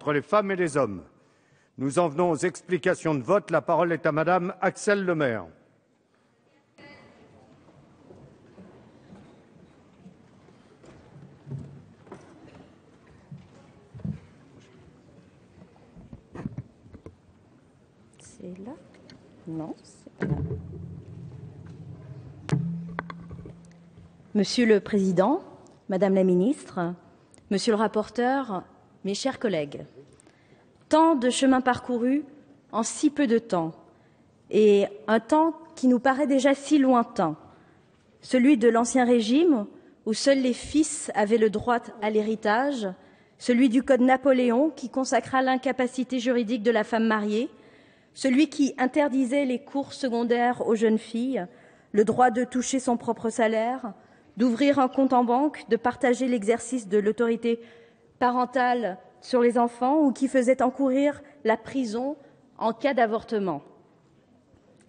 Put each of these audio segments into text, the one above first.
entre les femmes et les hommes. Nous en venons aux explications de vote. La parole est à Madame Axelle Lemaire. C'est là? Non, c'est pas là. Monsieur le Président, Madame la Ministre, Monsieur le rapporteur, mes chers collègues, tant de chemin parcouru en si peu de temps, et un temps qui nous paraît déjà si lointain, celui de l'Ancien Régime, où seuls les fils avaient le droit à l'héritage, celui du Code Napoléon, qui consacra l'incapacité juridique de la femme mariée, celui qui interdisait les cours secondaires aux jeunes filles, le droit de toucher son propre salaire, d'ouvrir un compte en banque, de partager l'exercice de l'autorité parentale sur les enfants ou qui faisait encourir la prison en cas d'avortement.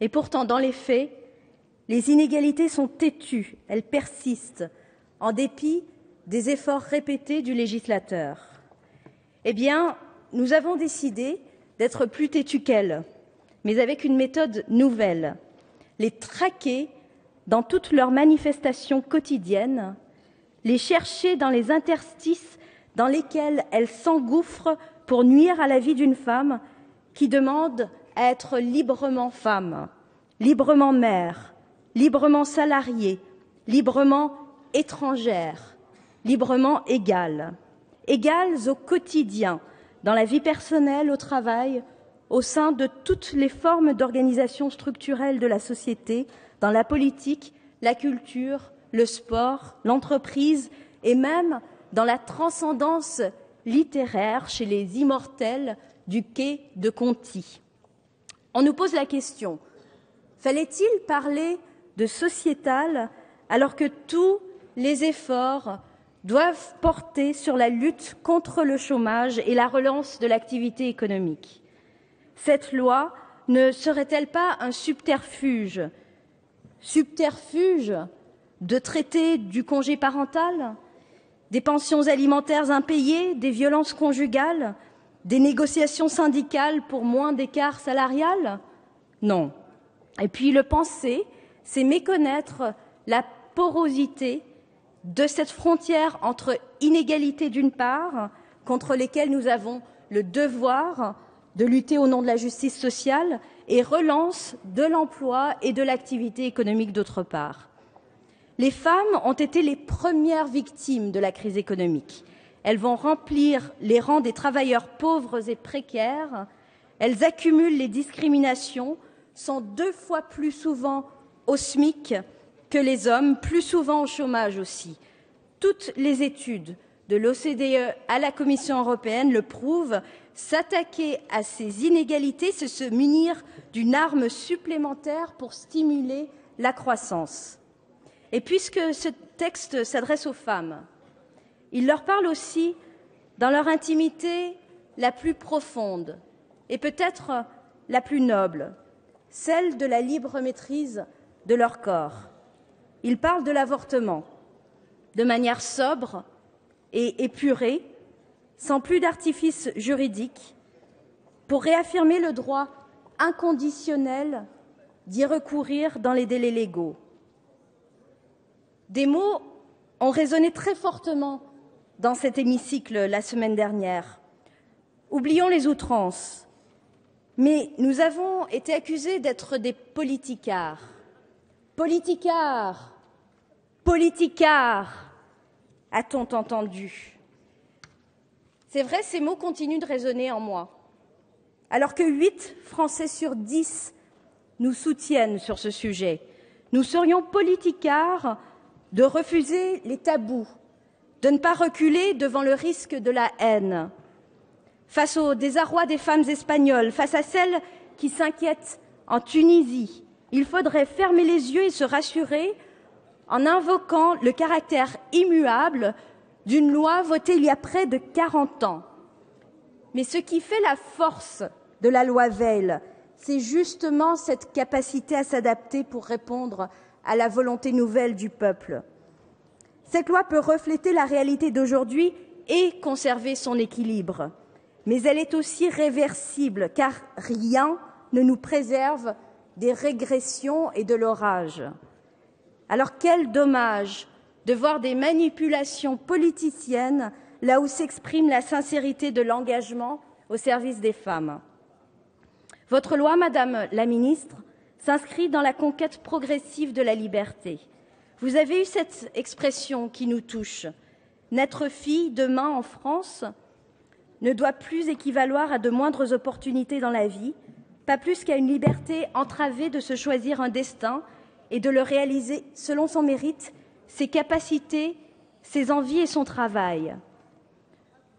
Et pourtant, dans les faits, les inégalités sont têtues, elles persistent, en dépit des efforts répétés du législateur. Eh bien, nous avons décidé d'être plus têtus qu'elles, mais avec une méthode nouvelle, les traquer dans toutes leurs manifestations quotidiennes, les chercher dans les interstices dans lesquels elles s'engouffrent pour nuire à la vie d'une femme qui demande à être librement femme, librement mère, librement salariée, librement étrangère, librement égale, égales au quotidien, dans la vie personnelle, au travail, au sein de toutes les formes d'organisation structurelle de la société, dans la politique, la culture, le sport, l'entreprise et même dans la transcendance littéraire chez les immortels du quai de Conti. On nous pose la question, fallait-il parler de sociétal alors que tous les efforts doivent porter sur la lutte contre le chômage et la relance de l'activité économique? Cette loi ne serait-elle pas un subterfuge de traiter du congé parental, des pensions alimentaires impayées, des violences conjugales, des négociations syndicales pour moins d'écart salarial? Non. Et puis le penser, c'est méconnaître la porosité de cette frontière entre inégalités d'une part, contre lesquelles nous avons le devoir de lutter au nom de la justice sociale, et relance de l'emploi et de l'activité économique d'autre part. Les femmes ont été les premières victimes de la crise économique. Elles vont remplir les rangs des travailleurs pauvres et précaires. Elles accumulent les discriminations, sont 2 fois plus souvent au SMIC que les hommes, plus souvent au chômage aussi. Toutes les études, de l'OCDE à la Commission européenne, le prouvent. S'attaquer à ces inégalités, c'est se munir d'une arme supplémentaire pour stimuler la croissance. Et puisque ce texte s'adresse aux femmes, il leur parle aussi dans leur intimité la plus profonde et peut-être la plus noble, celle de la libre maîtrise de leur corps. Il parle de l'avortement de manière sobre et épurée, sans plus d'artifice juridique, pour réaffirmer le droit inconditionnel d'y recourir dans les délais légaux. Des mots ont résonné très fortement dans cet hémicycle la semaine dernière. Oublions les outrances, mais nous avons été accusés d'être des politicards. Politicards, politicards, a-t-on entendu? C'est vrai, ces mots continuent de résonner en moi. Alors que 8 Français sur 10 nous soutiennent sur ce sujet, nous serions politicards de refuser les tabous, de ne pas reculer devant le risque de la haine. Face au désarroi des femmes espagnoles, face à celles qui s'inquiètent en Tunisie, il faudrait fermer les yeux et se rassurer en invoquant le caractère immuable d'une loi votée il y a près de 40 ans. Mais ce qui fait la force de la loi Veil, c'est justement cette capacité à s'adapter pour répondre à la volonté nouvelle du peuple. Cette loi peut refléter la réalité d'aujourd'hui et conserver son équilibre. mais elle est aussi réversible, car rien ne nous préserve des régressions et de l'orage. Alors quel dommage de voir des manipulations politiciennes là où s'exprime la sincérité de l'engagement au service des femmes. Votre loi, Madame la Ministre, s'inscrit dans la conquête progressive de la liberté. Vous avez eu cette expression qui nous touche. Naître fille demain en France ne doit plus équivaloir à de moindres opportunités dans la vie, pas plus qu'à une liberté entravée de se choisir un destin et de le réaliser selon son mérite, ses capacités, ses envies et son travail.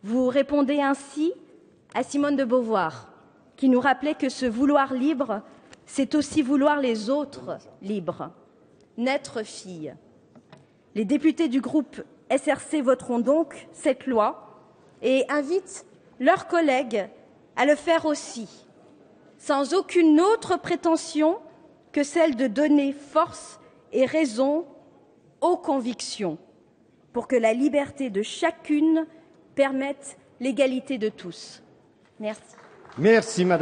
Vous répondez ainsi à Simone de Beauvoir, qui nous rappelait que ce vouloir libre, c'est aussi vouloir les autres libres. Naître fille. Les députés du groupe SRC voteront donc cette loi et invitent leurs collègues à le faire aussi, sans aucune autre prétention que celle de donner force et raison aux convictions, pour que la liberté de chacune permette l'égalité de tous. Merci. Merci, Madame.